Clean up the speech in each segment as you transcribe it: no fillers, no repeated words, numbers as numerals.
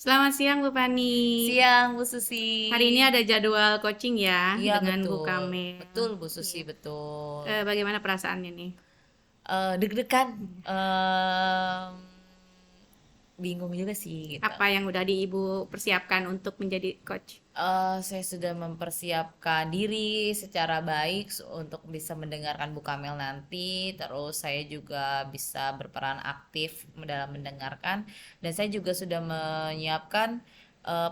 Selamat siang Bu Fani. Siang Bu Susi. Hari ini ada jadwal coaching ya Iya dengan Bu betul, Kamel. betul Bu Susi Iya. betul. Bagaimana perasaannya nih? Deg-degan, bingung juga sih gitu. Apa yang udah di Ibu persiapkan untuk menjadi coach? Saya sudah mempersiapkan diri secara baik untuk bisa mendengarkan Bu Kamel nanti. Terus saya juga bisa berperan aktif dalam mendengarkan. Dan saya juga sudah menyiapkan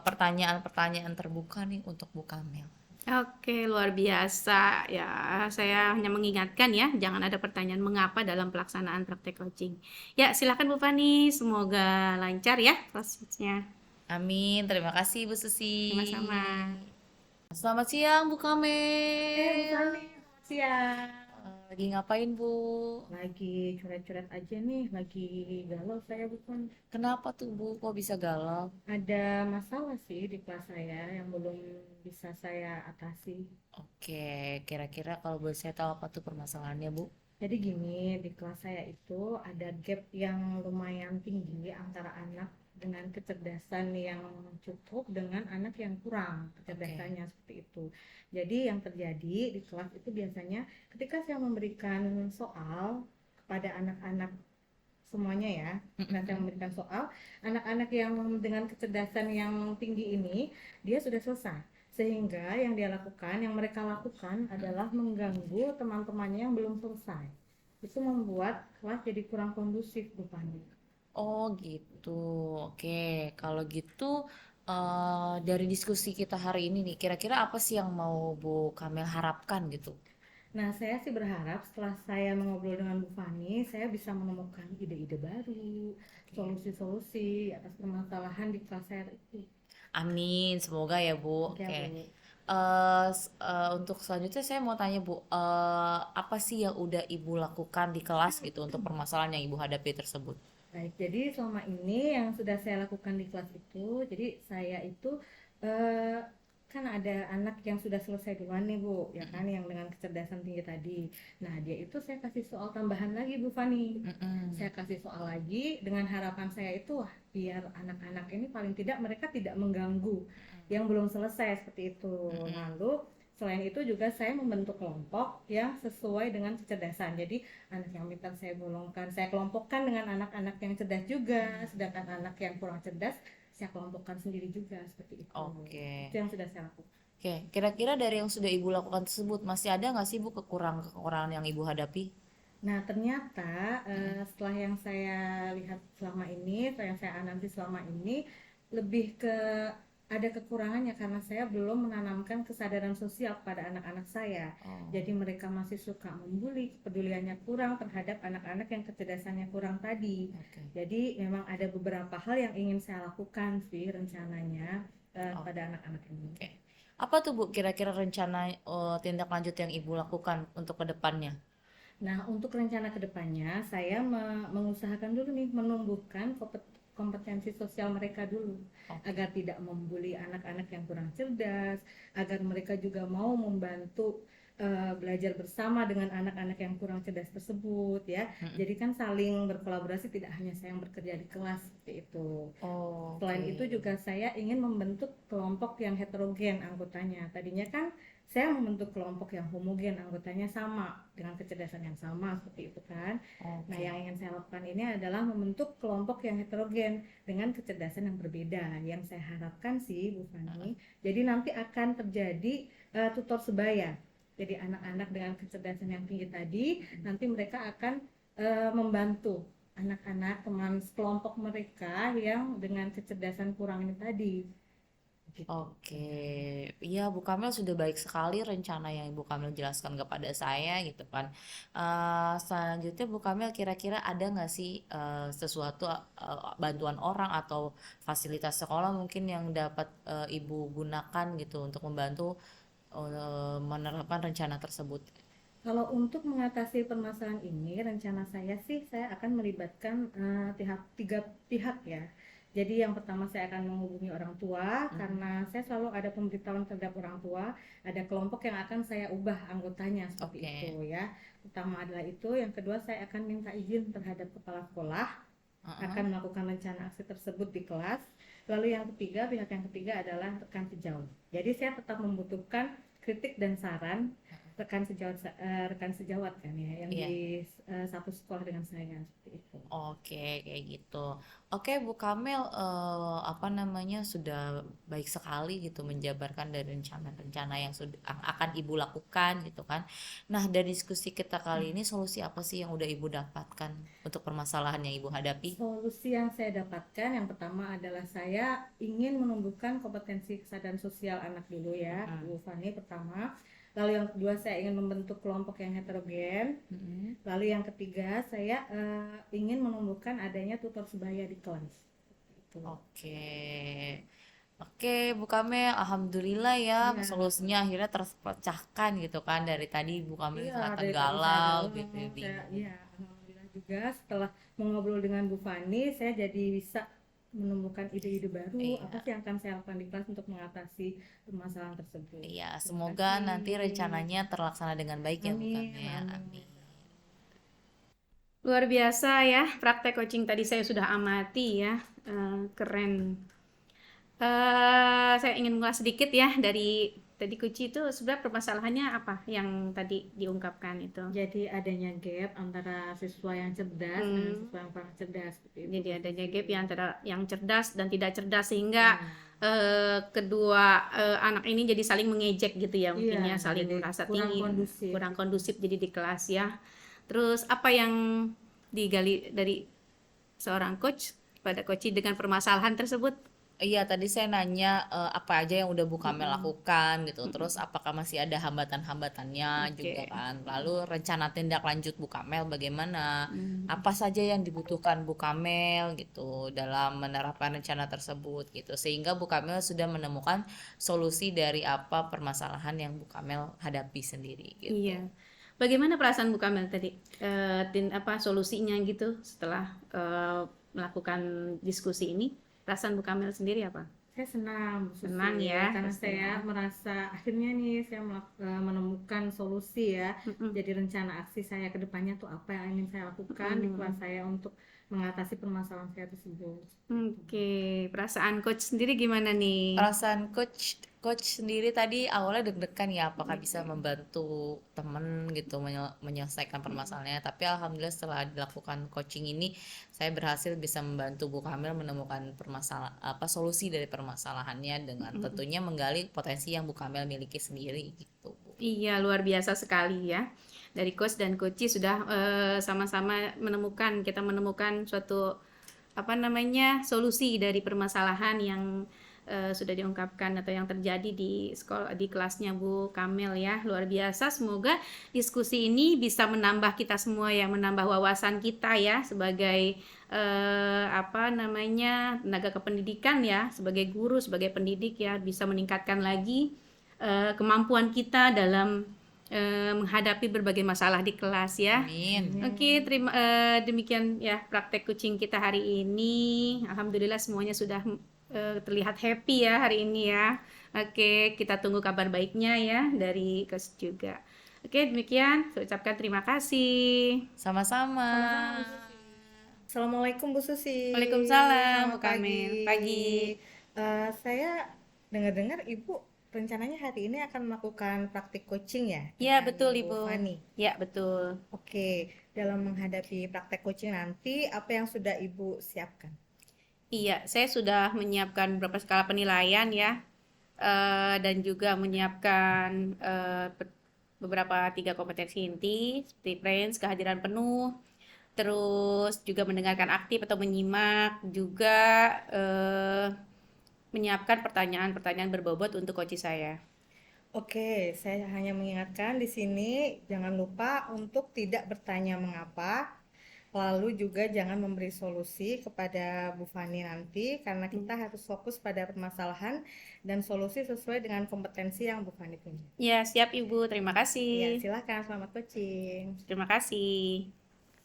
pertanyaan-pertanyaan terbuka nih untuk Bu Kamel. Oke, luar biasa ya. Saya hanya mengingatkan ya, jangan ada pertanyaan mengapa dalam pelaksanaan praktek coaching. Ya, silakan Bu Fani. Semoga lancar ya prosesnya. Amin, terima kasih Bu Susi. Sama-sama. Selamat siang Bu Bu Fani, Kamel. selamat siang. Lagi ngapain Bu? Lagi coret-coret aja nih, lagi galau saya bukan. Kenapa tuh Bu? Kok bisa galau? Ada masalah sih di kelas saya yang belum bisa saya atasi. Oke, kira-kira kalau boleh saya tahu apa tuh permasalahannya Bu? Jadi gini, di kelas saya itu ada gap yang lumayan tinggi antara anak dengan kecerdasan yang cukup dengan anak yang kurang Oke. kecerdasannya seperti itu. Jadi yang terjadi di kelas itu biasanya ketika saya memberikan soal kepada anak-anak semuanya ya, ketika saya memberikan soal, anak-anak yang dengan kecerdasan yang tinggi ini dia sudah selesai, sehingga yang dia lakukan, yang mereka lakukan adalah mengganggu teman-temannya yang belum selesai. Itu membuat kelas jadi kurang kondusif rupanya. Oh gitu. Oke, kalau gitu dari diskusi kita hari ini nih, kira-kira apa sih yang mau Bu Kamel harapkan gitu? Nah, saya sih berharap setelah saya mengobrol dengan Bu Fani, saya bisa menemukan ide-ide baru, Oke. solusi-solusi atas permasalahan di kelas saya itu. Amin, semoga ya Bu. Oke, Oke. Bu. Untuk selanjutnya saya mau tanya Bu, apa sih yang udah Ibu lakukan di kelas gitu untuk permasalahan yang Ibu hadapi tersebut? Baik, jadi selama ini yang sudah saya lakukan di kelas itu, jadi saya itu eh, kan ada anak yang sudah selesai duluan nih Bu, ya kan, yang dengan kecerdasan tinggi tadi. Nah, dia itu saya kasih soal tambahan lagi Bu Fani. Saya Mm-mm. kasih soal lagi dengan harapan saya itu, wah, biar anak-anak ini paling tidak mereka tidak mengganggu yang belum selesai seperti itu. Mm-mm. Lalu selain itu juga saya membentuk kelompok yang sesuai dengan kecerdasan. Jadi anak yang pintar saya golongkan, saya kelompokkan dengan anak-anak yang cerdas juga, sedangkan anak yang kurang cerdas saya kelompokkan sendiri juga seperti itu. Oke. Itu yang sudah saya lakukan. Oke, kira-kira dari yang sudah Ibu lakukan tersebut masih ada nggak sih Bu kekurangan-kekurangan yang Ibu hadapi? Nah, ternyata Mm-mm. setelah yang saya lihat selama ini, setelah yang saya analisis selama ini, lebih ke ada kekurangannya karena saya belum menanamkan kesadaran sosial pada anak-anak saya. Oh, Jadi mereka masih suka membuli, kepeduliannya kurang terhadap anak-anak yang kecerdasannya kurang tadi. oke. Jadi memang ada beberapa hal yang ingin saya lakukan sih rencananya Oh, pada anak-anak ini. oke. Apa tuh Bu kira-kira rencana tindak lanjut yang Ibu lakukan untuk kedepannya? Nah, untuk rencana kedepannya, saya mengusahakan dulu nih menumbuhkan kompetensi sosial mereka dulu, Oke. agar tidak membuli anak-anak yang kurang cerdas, agar mereka juga mau membantu belajar bersama dengan anak-anak yang kurang cerdas tersebut ya. Mm-mm. Jadi kan saling berkolaborasi, tidak hanya saya yang bekerja di kelas seperti itu. Selain itu Oke. juga saya ingin membentuk kelompok yang heterogen anggotanya. Tadinya kan saya membentuk kelompok yang homogen, anggotanya sama dengan kecerdasan yang sama seperti itu kan. Nah, Oke. yang ingin saya lakukan ini adalah membentuk kelompok yang heterogen dengan kecerdasan yang berbeda. Yang saya harapkan sih Bu Fani, jadi nanti akan terjadi tutor sebaya. Jadi anak-anak dengan kecerdasan yang tinggi tadi nanti mereka akan membantu anak-anak teman kelompok mereka yang dengan kecerdasan kurang ini tadi gitu. Oke, iya Bu Kamil sudah baik sekali rencana yang Ibu Kamil jelaskan kepada saya gitu kan. Selanjutnya Bu Kamil kira-kira ada nggak sih sesuatu bantuan orang atau fasilitas sekolah mungkin yang dapat Ibu gunakan gitu untuk membantu menerapkan rencana tersebut? Kalau untuk mengatasi permasalahan ini, rencana saya sih saya akan melibatkan tiga pihak ya. Jadi yang pertama saya akan menghubungi orang tua Mhm. karena saya selalu ada pemberitahuan terhadap orang tua, ada kelompok yang akan saya ubah anggotanya seperti itu Oke. ya. Pertama adalah itu, yang kedua saya akan minta izin terhadap kepala sekolah Heeh. akan melakukan rencana aksi tersebut di kelas. Lalu yang ketiga, pihak yang ketiga adalah rekan sejawat. Jadi saya tetap membutuhkan kritik dan saran rekan sejawat kan ya, yang Iya. di satu sekolah dengan saya seperti itu. Oke, kayak gitu. Oke, Bu Kamil, apa namanya, sudah baik sekali gitu menjabarkan dari rencana-rencana yang sudah akan Ibu lakukan gitu kan. Nah, dari diskusi kita kali ini, solusi apa sih yang udah Ibu dapatkan untuk permasalahan yang Ibu hadapi? Solusi yang saya dapatkan yang pertama adalah saya ingin menumbuhkan kompetensi kesadaran sosial anak dulu ya, Bu Fani pertama. Lalu yang kedua saya ingin membentuk kelompok yang heterogen. Lalu yang ketiga saya ingin menumbuhkan adanya tutor sebaya di kelas. Itu. Oke. Oke, Bu Kamil, alhamdulillah ya Iya. solusinya akhirnya terpecahkan gitu kan. Dari tadi Bu Kamil Iya, kelihatan dari tadi saya galau galau, gitu, saya bingung. iya, alhamdulillah juga setelah mengobrol dengan Bu Fani, saya jadi bisa menemukan ide-ide baru apa Iya. sih yang akan saya lakukan di kelas untuk mengatasi permasalahan tersebut. Iya, Terima semoga nanti kasih. rencananya terlaksana dengan baik ya Bu Amin, Kamil. amin. Amin. Luar biasa ya, praktek coaching tadi saya sudah amati ya, keren. Saya ingin mengulas sedikit ya dari tadi Kuci itu sebenarnya permasalahannya apa yang tadi diungkapkan itu. Jadi adanya gap antara siswa yang cerdas dengan siswa yang kurang cerdas seperti itu. Jadi adanya gap yang antara yang cerdas dan tidak cerdas sehingga kedua anak ini jadi saling mengejek gitu ya, mungkin Iya, ya, saling jadi merasa kurang tinggi, kondusif. kurang kondusif jadi di kelas ya. Terus apa yang digali dari seorang coach pada coach dengan permasalahan tersebut? Iya, tadi saya nanya apa aja yang udah Bu Kamil lakukan gitu. Terus apakah masih ada hambatan-hambatannya juga Oke. kan. Lalu rencana tindak lanjut Bu Kamil bagaimana? Apa saja yang dibutuhkan Bu Kamil gitu dalam menerapkan rencana tersebut gitu. Sehingga Bu Kamil sudah menemukan solusi dari apa permasalahan yang Bu Kamil hadapi sendiri gitu. Iya. Bagaimana perasaan Bu Kamil tadi? Solusinya gitu setelah melakukan diskusi ini? Perasaan Bu Kamil sendiri apa? Saya senang, Bu Susi, Senang ya, karena pasti. saya merasa akhirnya nih saya menemukan solusi ya. Jadi rencana aksi saya ke depannya tuh apa yang ingin saya lakukan di kelas saya untuk mengatasi permasalahan saya tersebut. Oke, perasaan coach sendiri gimana nih? Perasaan coach sendiri tadi awalnya deg-degan ya apakah bisa membantu temen gitu menyelesaikan permasalahannya, tapi alhamdulillah setelah dilakukan coaching ini saya berhasil bisa membantu Bu Kamil menemukan solusi dari permasalahannya dengan tentunya menggali potensi yang Bu Kamil miliki sendiri gitu Bu. Iya, luar biasa sekali ya. Dari coach dan coachi sudah sama-sama kita menemukan suatu solusi dari permasalahan yang sudah diungkapkan atau yang terjadi di sekolah di kelasnya Bu Kamil ya. Luar biasa, semoga diskusi ini bisa menambah kita semua ya, menambah wawasan kita ya sebagai tenaga kependidikan ya, sebagai guru, sebagai pendidik ya, bisa meningkatkan lagi kemampuan kita dalam menghadapi berbagai masalah di kelas ya. Amin. Oke, demikian ya praktek kucing kita hari ini. Alhamdulillah semuanya sudah terlihat happy ya hari ini ya. Oke, kita tunggu kabar baiknya ya dari coach juga. Oke, demikian. Saya ucapkan terima kasih. Sama-sama. Assalamualaikum Bu Susi. Waalaikumsalam Bu Selamat Kamil. Pagi. Saya dengar-dengar Ibu rencananya hari ini akan melakukan praktik coaching ya? Ya, dengan betul Bu Ibu. Fani. Ya, betul. Oke, dalam menghadapi praktek coaching nanti apa yang sudah Ibu siapkan? Iya, saya sudah menyiapkan beberapa skala penilaian ya, dan juga menyiapkan beberapa 3 kompetensi inti seperti presence, kehadiran penuh, terus juga mendengarkan aktif atau menyimak, juga menyiapkan pertanyaan-pertanyaan berbobot untuk coach saya. Oke, saya hanya mengingatkan di sini jangan lupa untuk tidak bertanya mengapa, lalu juga jangan memberi solusi kepada Bu Fani nanti karena kita harus fokus pada permasalahan dan solusi sesuai dengan kompetensi yang Bu Fani punya. Ya, siap Ibu. Terima Ya, kasih. silakan selamat coaching. Terima kasih.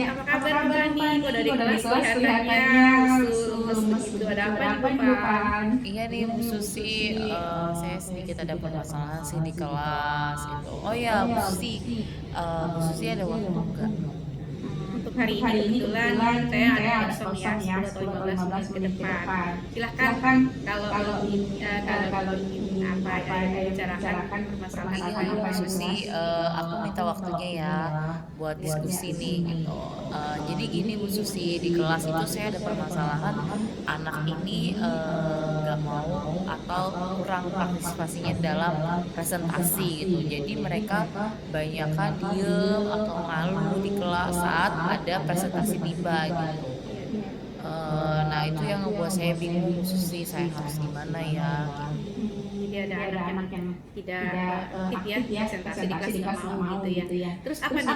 Apa kabar Bu Fani? Kok dari kelas kelihatannya lemes begitu. Ada apa nih Bu Pan? Iya nih Bu Susi, saya sedikit ada permasalahan sih di kelas itu. Oh ya Bu Susi, Bu Susi ada waktu enggak? untuk hari ini kebetulan saya ada kosong ya 10 atau 15 menit ke depan. Silahkan kalau ingin apa ya bicarakan permasalahan Iya, apa yang Bu Susi. Susi, aku minta waktunya ya buat diskusi nih gitu. Jadi gini Bu Susi, di kelas itu saya ada permasalahan anak ini nggak mau atau kurang partisipasinya dalam presentasi gitu. Jadi mereka banyakkan diem atau malu di kelas saat ada presentasi tiba gitu. Nah itu yang ngebuat saya bingung Bu Susi, saya harus gimana ya gitu. Jadi ada anak yang tidak aktif ya presentasi di kelas nggak mau gitu ya. Terus apa nih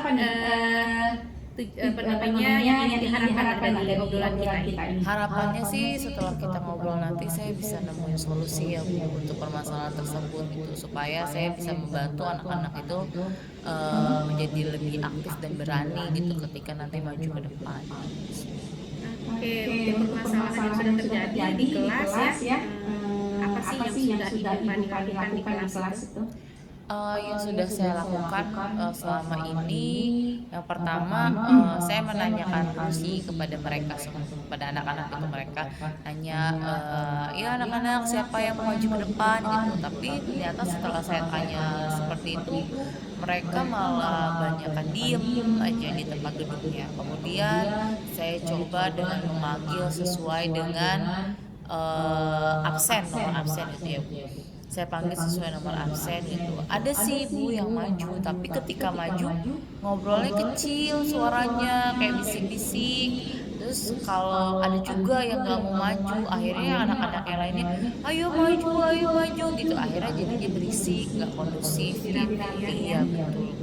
apa namanya yang ingin diharapkan dari obrolan kita ini? Harapannya sih setelah kita ngobrol nanti saya bisa nemuin solusi ya Bu untuk permasalahan tersebut gitu, supaya saya bisa membantu anak-anak itu menjadi lebih aktif dan berani gitu ketika nanti maju ke depan. Oke, untuk permasalahan yang sudah terjadi di kelas ya, apa sih yang sudah Ibu lakukan di kelas itu? Yang sudah saya lakukan selama ini, yang pertama saya menanyakan dulu sih kepada mereka semua, kepada anak-anak itu mereka nanya, ya anak-anak siapa yang mau maju ke depan gitu. Tapi ternyata setelah saya tanya seperti itu, mereka malah banyakkan diem aja di tempat duduknya. Kemudian saya coba dengan memanggil sesuai dengan nomor absen gitu ya Bu. Saya panggil sesuai nomor absen gitu. Ada sih Bu yang maju, tapi ketika maju ngobrolnya kecil suaranya kayak bisik-bisik. Terus kalau ada juga yang nggak mau maju, akhirnya anak-anak yang lainnya ayo maju gitu. Akhirnya jadinya berisik, nggak kondusif gitu. Iya betul.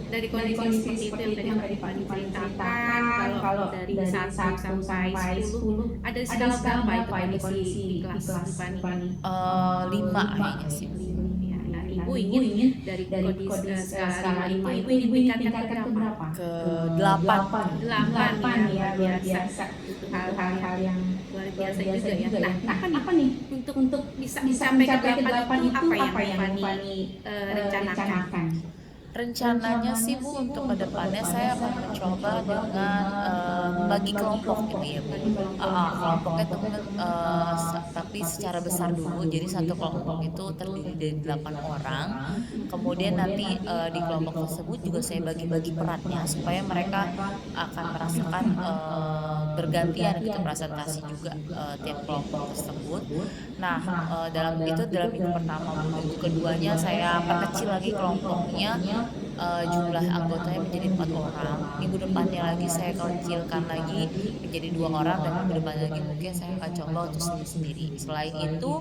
Dari kondisi seperti itu yang tadi Pak ceritakan, kalau dari 1 sampai 10 ada skala berapa itu kondisi di kelas Fani? 5 kayaknya sih. Ya, nah, Ibu ingin dari kondisi skala 5 itu Ibu ingin tingkatkan ke berapa? Ke 8. 8 ya, luar biasa. Itu hal-hal yang luar biasa juga ya. Nah, apa nih untuk bisa sampai ke 8 itu apa yang Fani rencanakan? Rencananya sih Bu untuk kedepannya saya akan mencoba dengan membagi kelompok gitu ya Bu. Kelompoknya tapi secara besar dulu. Jadi satu kelompok itu terdiri dari 8 orang. Kemudian nanti di kelompok tersebut juga saya bagi-bagi perannya supaya mereka akan merasakan bergantian gitu presentasi juga tiap kelompok tersebut. Nah dalam minggu pertama Bu, minggu keduanya saya perkecil lagi kelompoknya. Jumlah anggotanya menjadi 4 orang. Minggu depannya lagi saya kecilkan lagi menjadi 2 orang, dan minggu depannya lagi mungkin saya akan coba untuk sendiri-sendiri. Selain itu,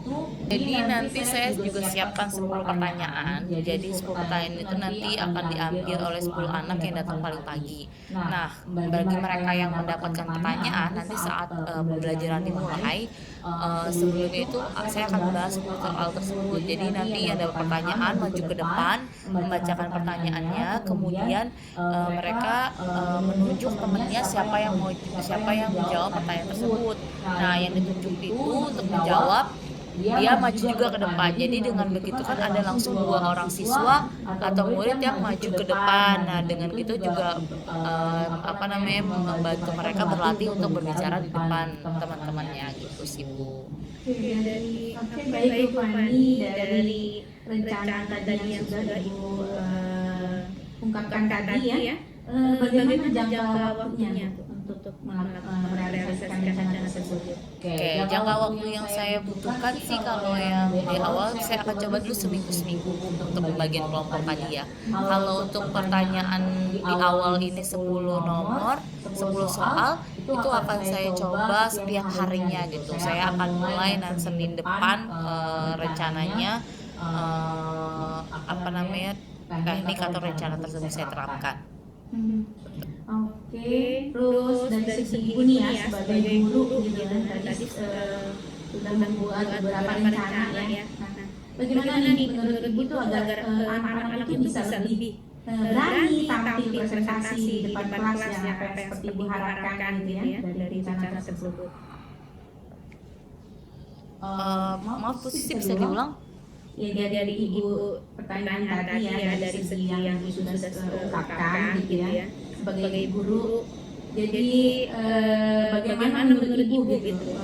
jadi nanti saya juga siapkan 10 pertanyaan. Jadi 10 pertanyaan itu nanti akan diambil oleh 10 anak yang datang paling pagi. Nah, bagi mereka yang mendapatkan pertanyaan nanti saat pembelajaran dimulai, sebelumnya itu saya akan membahas soal tersebut. Jadi nanti yang dapat pertanyaan maju ke depan membacakan pertanyaannya, kemudian mereka menunjuk temannya siapa yang menjawab pertanyaan tersebut. Nah yang ditunjuk itu untuk menjawab dia maju juga ke depan. Jadi dengan begitu kan ada langsung 2 orang siswa atau murid yang maju ke depan. Nah dengan gitu juga membantu mereka berlatih untuk berbicara di depan teman-temannya gitu sih Bu. Baik Bu Fani, dari rencana tadi yang sudah Ibu ungkapkan tadi ya, bagaimana jangka waktunya untuk merealisasikan rencana tersebut? Oke, jangka waktu yang saya butuhkan sih kalau yang di awal saya akan coba dulu seminggu untuk pembagian kelompok tadi ya. Kalau untuk pertanyaan di awal ini 10 nomor, 10 soal, itu akan saya coba setiap harinya gitu. Saya akan mulai Senin depan rencananya teknik atau rencana tersebut saya terapkan. Oke, terus dari segi Ibu nih ya sebagai guru gitu kan tadi sudah membuat beberapa rencana ya. Nah, bagaimana nih menurut Ibu tuh agar anak-anak itu bisa lebih berani tampil presentasi di depan kelas yang apa yang seperti Ibu harapkan gitu ya dari rencana tersebut? Maaf Bu Sisi, bisa diulang? Ya dari Ibu pertanyaan tadi ya dari segi yang Ibu sudah ungkapkan gitu ya sebagai guru Jadi bagaimana menurut Ibu gitu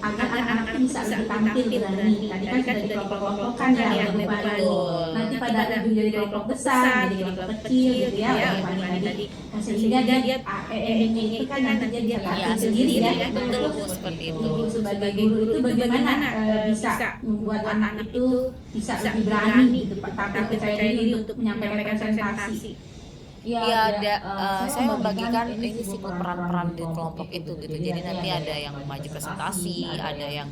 agar anak-anak itu bisa lebih tampil berani. Tadi kan sudah dikelompok-kelompokkan ya Bu Fani. Nanti pada ujung jadi kelompok besar, jadi kelompok kecil gitu ya Bu Fani tadi. Nah, sehingga dia itu kan nanti dia tampil sendiri ya. Betul Bu, seperti itu. Ibu sebagai guru itu bagaimana bisa membuat anak itu bisa lebih berani gitu, tampil percaya diri untuk menyampaikan presentasi. Saya membagikan ini sih Bu, peran-peran di kelompok itu gitu. Jadi nanti ada yang maju presentasi, ada yang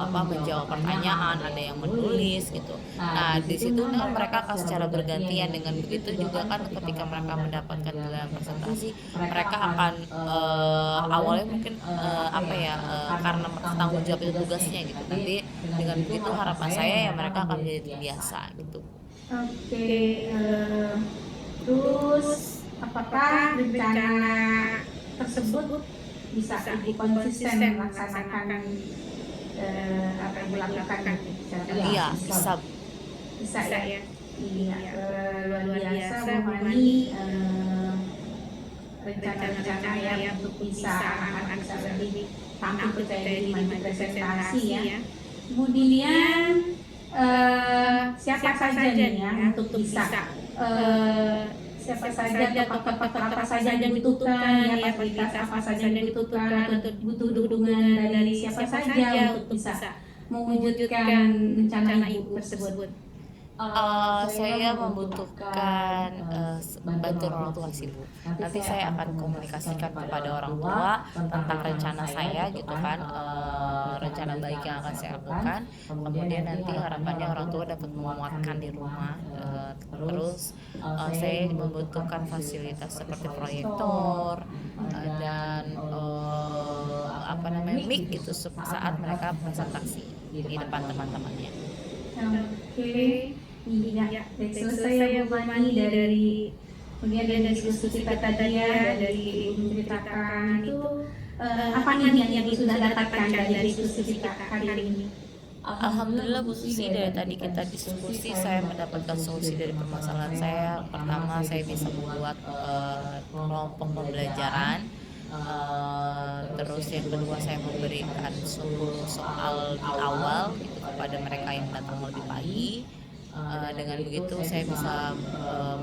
menjawab pertanyaan, ada yang menulis gitu. Nah, di situ kan mereka akan secara bergantian. Dengan begitu juga kan ketika mereka mendapatkan gelar presentasi, mereka akan awalnya mungkin karena tanggung jawab itu tugasnya gitu. Nanti dengan begitu harapan saya ya mereka akan menjadi terbiasa gitu. Oke, terus apakah rencana tersebut bisa Ibu konsisten melaksanakan apa yang dilakukan gitu? Iya, bisa ya. Iya, luar biasa Bu Fani, rencana-rencana yang untuk bisa anak-anak bisa lebih tampil percaya diri maju presentasi ya. Kemudian siapa saja nih ya untuk bisa siapa saja faktor-faktor apa saja yang dibutuhkan ya, fasilitas apa saja yang dibutuhkan atau butuh dukungan dari siapa saja untuk bisa mewujudkan rencana Ibu tersebut. Saya membutuhkan bantuan orang tua sih Bu. Nanti saya akan komunikasikan kepada orang tua tentang rencana saya gitu kan, rencana baik yang akan saya lakukan. Kemudian nanti harapannya orang tua dapat menguatkan di rumah. Terus saya membutuhkan fasilitas seperti proyektor dan mic gitu saat mereka presentasi di depan teman-temannya. Oke, iya, selesai ya Bu Fani dari kemudian dari diskusi kita tadi ya, dari Ibu menceritakan itu apa nih yang sudah dapatkan dari diskusi kita hari ini? Alhamdulillah Bu Susi, dari tadi kita diskusi saya mendapatkan solusi dari permasalahan saya. Pertama, saya bisa membuat kelompok pembelajaran. Terus yang kedua, saya memberikan 10 soal di awal gitu kepada mereka yang datang lebih pagi. Dengan begitu saya bisa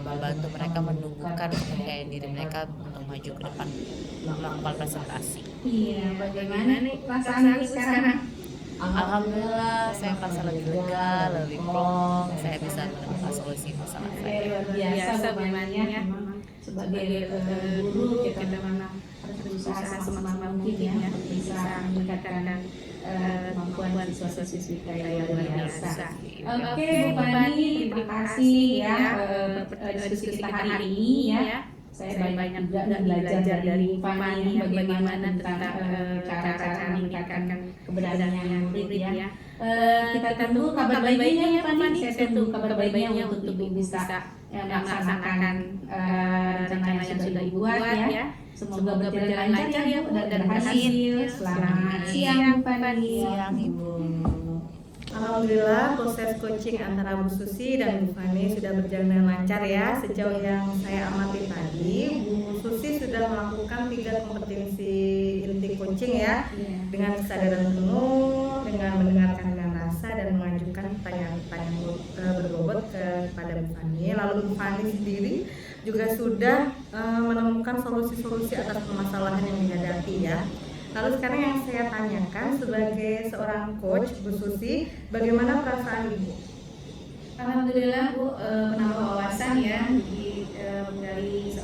membantu mereka menumbuhkan kepercayaan diri mereka untuk maju ke depan melakukan presentasi. Iya, bagaimana nih perasaan Ibu sekarang? Alhamdulillah, saya merasa lebih lega, lebih plong. Saya bisa menemukan solusi masalah saya. Luar biasa Bu Fani ya. Sebagai guru kita memang harus berusaha semaksimal mungkin ya untuk bisa meningkatkan kemampuan siswa-siswi kita yang luar biasa. Oke Bu Fani, terima kasih ya diskusi kita hari ini ya. Saya banyak juga belajar dari Bu Fani bagaimana tentang cara-cara meningkatkan keberanian murid ya. Kita tunggu kabar baiknya ya Pak Fani. Saya tunggu kabar baiknya untuk Ibu bisa melaksanakan rencana yang sudah Ibu buat ya. Semoga berjalan lancar ya Bu dan berhasil. Selamat siang Bu Fani. Siang Ibu. Alhamdulillah proses coaching antara Bu Susi dan Bu Fani sudah berjalan lancar ya. Sejauh yang saya amati tadi, Bu Susi sudah melakukan 3 kompetensi inti coaching ya, dengan kesadaran penuh, dengan mendengarkan dengan rasa dan mengajukan pertanyaan-pertanyaan berbobot kepada Bu Fani. Lalu Bu Fani sendiri juga sudah menemukan solusi-solusi atas permasalahan yang dihadapi ya. Lalu sekarang yang saya tanyakan sebagai seorang coach Bu Susi, bagaimana perasaan Ibu? Alhamdulillah Bu, menambah wawasan ya, dari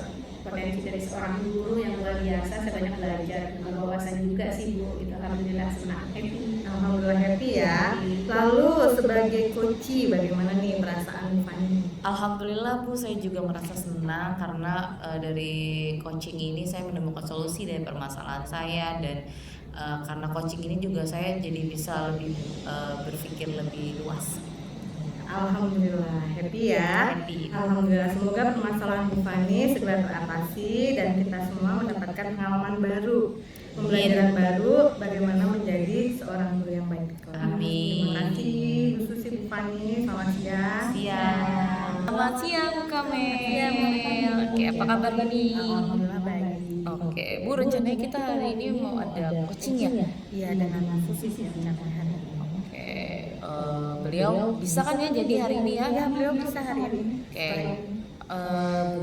potensi dari seorang guru yang luar biasa. Saya banyak belajar, menambah wawasan juga sih Bu. Alhamdulillah senang, happy. Alhamdulillah happy ya. Lalu sebagai coach, bagaimana nih perasaan Bu Fani? Alhamdulillah Bu, saya juga merasa senang karena dari coaching ini saya menemukan solusi dari permasalahan saya, dan karena coaching ini juga saya jadi bisa lebih berpikir lebih luas. Alhamdulillah happy ya. Alhamdulillah, semoga permasalahan Bu Fani segera teratasi dan kita semua mendapatkan pengalaman baru, pembelajaran baru bagaimana menjadi seorang guru yang baik di kelas. Amin. Terima kasih Bu Susi, Bu Fani, selamat siang. Selamat siang Bu Kamel. Oke, apa kabar nih? Alhamdulillah baik. Oke. Oke, Bu, rencananya kita hari ini mau ada coaching ya? Iya, dengan Susi sih rencananya hari ini. Oke, beliau bisa kan ya jadi hari ini ya? Ya, beliau bisa hari ini. Oke,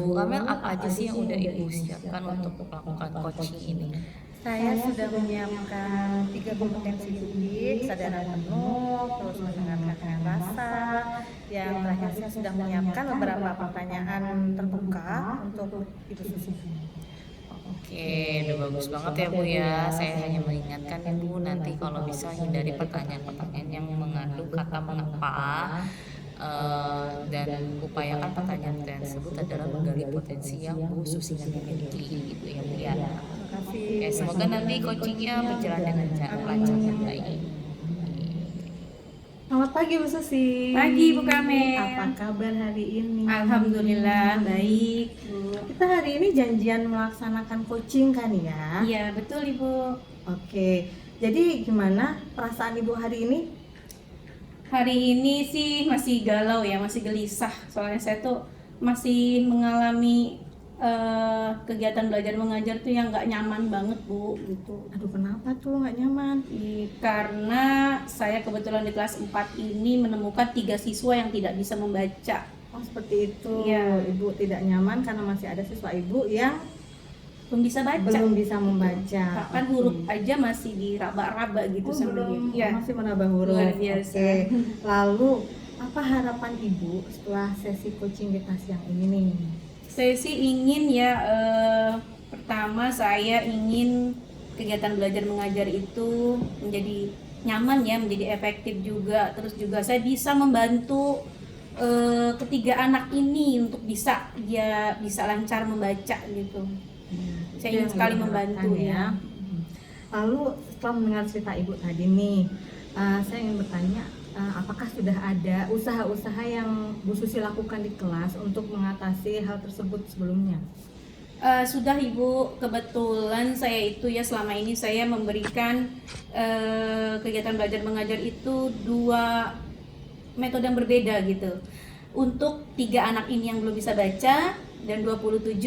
Bu Kamel, apa aja sih yang udah Ibu siapkan untuk melakukan coaching ini? Saya sudah menyiapkan 3 kompetensi publik, kesadaran penuh, terus mendengarkan dengan rasa. Yang terakhir saya sudah menyiapkan beberapa pertanyaan terbuka untuk Ibu Susi. Oke, udah bagus banget ya Bu ya. Saya hanya mengingatkan ya Bu, nanti kalau bisa hindari pertanyaan-pertanyaan yang mengandung kata mengapa, dan upayakan pertanyaan-pertanyaan tersebut adalah menggali potensi yang Bu Susi miliki gitu ya Bu ya. Terima kasih. Oke, semoga nanti coachingnya berjalan dengan lancar dan baik. Selamat pagi Bu Susi. Pagi, Bu Kamel. Apa kabar hari ini? Alhamdulillah baik, Bu. Kita hari ini janjian melaksanakan coaching kan ya? Iya, betul Ibu. Oke. Jadi gimana perasaan Ibu hari ini? Hari ini sih masih galau ya, masih gelisah. Soalnya saya tuh masih mengalami kegiatan belajar mengajar tuh yang nggak nyaman banget Bu, gitu. Aduh, kenapa tuh nggak nyaman? Karena saya kebetulan di kelas 4 ini menemukan 3 siswa yang tidak bisa membaca. Oh, seperti itu. Iya. Ibu tidak nyaman karena masih ada siswa Ibu yang Belum bisa baca. belum bisa membaca. Bahkan huruf aja masih diraba-raba gitu Oh, sama belum dia. masih menambah huruf. Luar biasa. Oke. Lalu apa harapan Ibu setelah sesi coaching di kelas yang ini nih? Saya sih ingin ya, pertama saya ingin kegiatan belajar mengajar itu menjadi nyaman ya, menjadi efektif juga. Terus juga saya bisa membantu ketiga anak ini untuk bisa lancar membaca gitu. Saya Itu ingin yang sekali Ibu membantu harapkan ya. Lalu setelah mendengar cerita Ibu tadi nih, saya ingin bertanya, apakah sudah ada usaha-usaha yang Bu Susi lakukan di kelas untuk mengatasi hal tersebut sebelumnya? Sudah Ibu, kebetulan saya itu ya selama ini saya memberikan kegiatan belajar mengajar itu 2 metode yang berbeda gitu. Untuk 3 anak ini yang belum bisa baca dan 27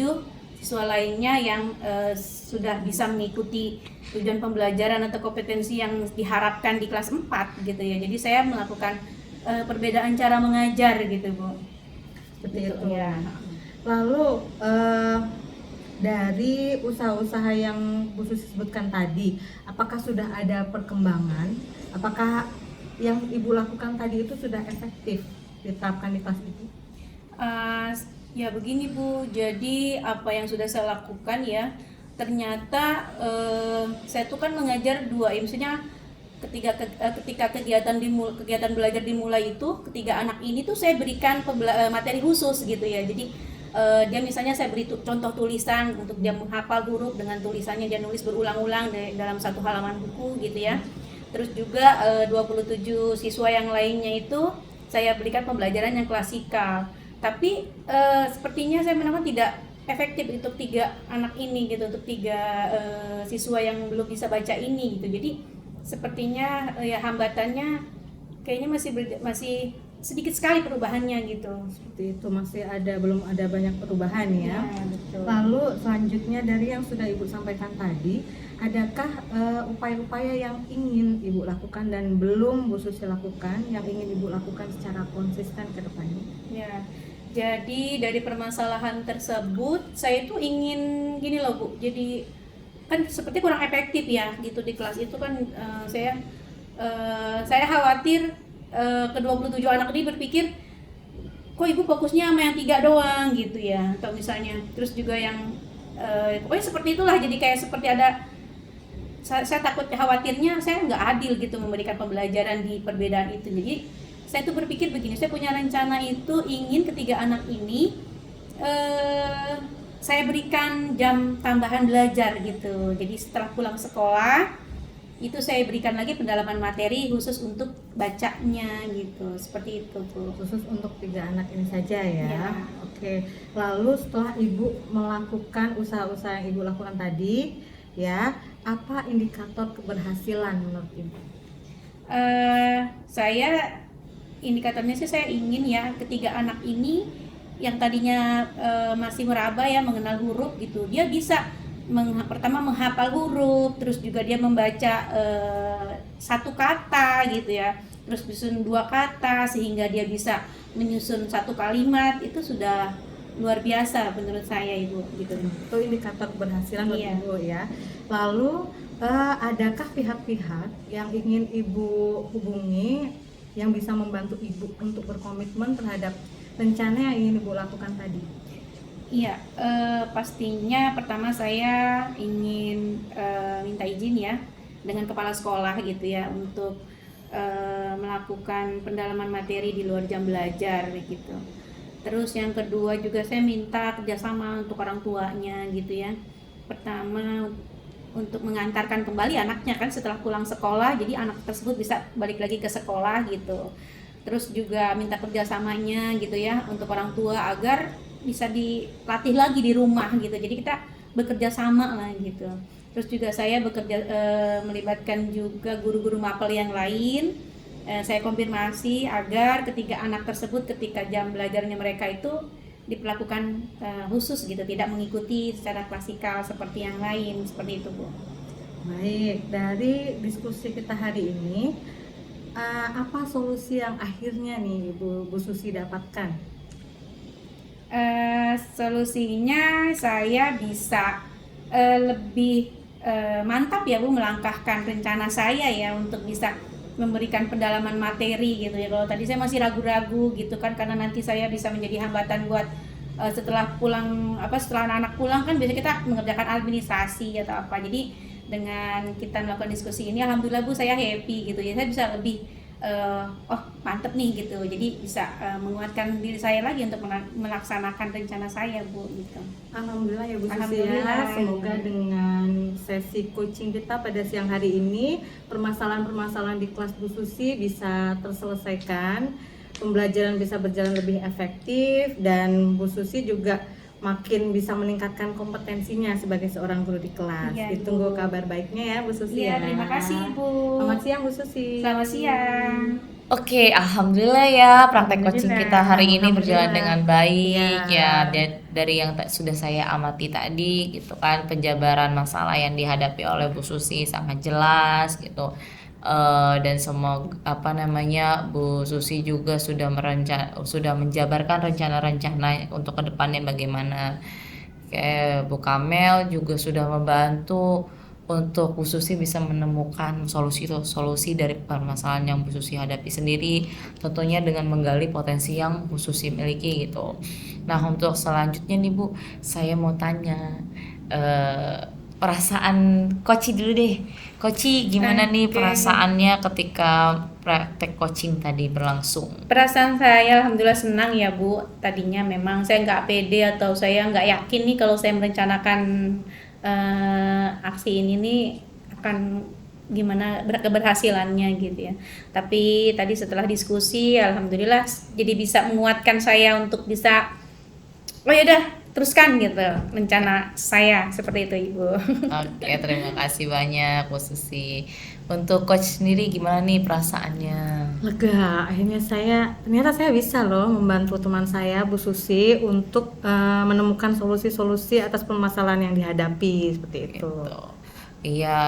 siswa lainnya yang sudah bisa mengikuti tujuan pembelajaran atau kompetensi yang diharapkan di kelas 4 gitu ya. Jadi saya melakukan perbedaan cara mengajar gitu Bu. Seperti Gitu, itu. ya. Lalu dari usaha-usaha yang Bu Susi sebutkan tadi, apakah sudah ada perkembangan? Apakah yang Ibu lakukan tadi itu sudah efektif diterapkan di kelas Ibu? Ya begini Bu, jadi apa yang sudah saya lakukan ya, ternyata saya tuh kan mengajar 2 ya, maksudnya ketika kegiatan belajar dimulai itu, ketiga anak ini tuh saya berikan materi khusus gitu ya. Jadi dia misalnya saya beri contoh tulisan untuk dia menghafal huruf dengan tulisannya, dia nulis berulang-ulang dalam 1 halaman buku gitu ya. Terus juga 27 siswa yang lainnya itu saya berikan pembelajaran yang klasikal. Tapi sepertinya saya menemukan tidak efektif untuk 3 anak ini gitu, untuk 3 siswa yang belum bisa baca ini gitu. Jadi sepertinya ya hambatannya kayaknya masih sedikit sekali perubahannya gitu. Seperti itu, belum ada banyak perubahan ya. Betul. Lalu selanjutnya dari yang sudah Ibu sampaikan tadi, adakah upaya-upaya yang ingin Ibu lakukan dan belum Bu Susi lakukan yang ingin Ibu lakukan secara konsisten ke depannya? Ya, jadi dari permasalahan tersebut saya tuh ingin gini loh Bu. Jadi kan seperti kurang efektif ya gitu di kelas itu kan saya khawatir ke-27 anak ini berpikir kok Ibu fokusnya sama yang 3 doang gitu ya, atau misalnya terus juga yang pokoknya seperti itulah. Jadi kayak seperti ada saya takut khawatirnya saya nggak adil gitu memberikan pembelajaran di perbedaan itu. Jadi saya tuh berpikir begini, saya punya rencana itu ingin ketiga anak ini saya berikan jam tambahan belajar gitu. Jadi setelah pulang sekolah itu saya berikan lagi pendalaman materi khusus untuk bacanya gitu. Seperti itu Bu. Khusus untuk 3 anak ini saja ya. Ya. Oke. Lalu setelah Ibu melakukan usaha-usaha yang Ibu lakukan tadi, ya, apa indikator keberhasilan menurut Ibu? Saya indikatornya sih saya ingin ya ketiga anak ini yang tadinya masih meraba ya mengenal huruf gitu, dia bisa pertama menghafal huruf, terus juga dia membaca satu kata gitu ya, terus menyusun dua kata sehingga dia bisa menyusun satu kalimat. Itu sudah luar biasa menurut saya, Ibu, gitu. Itu indikator keberhasilan buat Iya. Ibu ya. Lalu adakah pihak-pihak yang ingin Ibu hubungi yang bisa membantu Ibu untuk berkomitmen terhadap rencana yang ingin Ibu lakukan tadi? Iya, pastinya pertama saya ingin minta izin ya dengan kepala sekolah gitu ya untuk melakukan pendalaman materi di luar jam belajar gitu. Terus yang kedua juga saya minta kerjasama untuk orang tuanya gitu ya. Pertama untuk mengantarkan kembali anaknya kan setelah pulang sekolah, jadi anak tersebut bisa balik lagi ke sekolah gitu. Terus juga minta kerjasamanya gitu ya untuk orang tua agar bisa dilatih lagi di rumah gitu. Jadi kita bekerja sama lah gitu. Terus juga saya bekerja melibatkan juga guru-guru mapel yang lain. Saya konfirmasi agar ketiga anak tersebut ketika jam belajarnya mereka itu diperlakukan khusus gitu, tidak mengikuti secara klasikal seperti yang lain, seperti itu, Bu. Baik, dari diskusi kita hari ini, apa solusi yang akhirnya nih Bu Susi dapatkan? Solusinya saya bisa lebih mantap ya Bu melangkahkan rencana saya ya untuk bisa memberikan pendalaman materi gitu ya. Kalau tadi saya masih ragu-ragu gitu kan karena nanti saya bisa menjadi hambatan buat setelah anak-anak pulang kan biasanya kita mengerjakan administrasi atau apa. Jadi dengan kita melakukan diskusi ini alhamdulillah Bu saya happy gitu ya. Saya bisa lebih oh mantep nih gitu, jadi bisa menguatkan diri saya lagi untuk melaksanakan rencana saya, Bu, gitu. Alhamdulillah ya Bu Susi Alhamdulillah, ya. Semoga ya. dengan sesi coaching kita pada siang hari ini permasalahan-permasalahan di kelas Bu Susi bisa terselesaikan, pembelajaran bisa berjalan lebih efektif, dan Bu Susi juga makin bisa meningkatkan kompetensinya sebagai seorang guru di kelas. Iya, Ditunggu Ibu. kabar baiknya ya Bu Susi Iya, ya. terima kasih, Bu. Selamat siang Bu Susi. Selamat siang. Oke, alhamdulillah ya praktek coaching kita hari ini berjalan Alhamdulillah. dengan baik Iya. ya. Dari yang sudah saya amati tadi gitu kan, penjabaran masalah yang dihadapi oleh Bu Susi sangat jelas gitu. Dan semua Bu Susi juga sudah menjabarkan rencana-rencana untuk kedepannya bagaimana. Kayak Bu Kamel juga sudah membantu untuk Bu Susi bisa menemukan solusi dari permasalahan yang Bu Susi hadapi sendiri, tentunya dengan menggali potensi yang Bu Susi miliki gitu. Nah, untuk selanjutnya nih Bu, saya mau tanya perasaan Koci dulu deh. Koci, gimana nih Oke. perasaannya ketika praktek coaching tadi berlangsung? Perasaan saya alhamdulillah senang ya, Bu. Tadinya memang saya nggak pede atau saya nggak yakin nih kalau saya merencanakan aksi ini nih akan gimana keberhasilannya gitu ya. Tapi tadi setelah diskusi alhamdulillah jadi bisa menguatkan saya untuk bisa oh ya udah teruskan gitu rencana saya seperti itu, Ibu. Oke, terima kasih banyak Bu Susi. Untuk coach sendiri gimana nih perasaannya? Lega, akhirnya ternyata saya bisa loh membantu teman saya Bu Susi untuk menemukan solusi-solusi atas permasalahan yang dihadapi seperti itu. Gitu. Iya.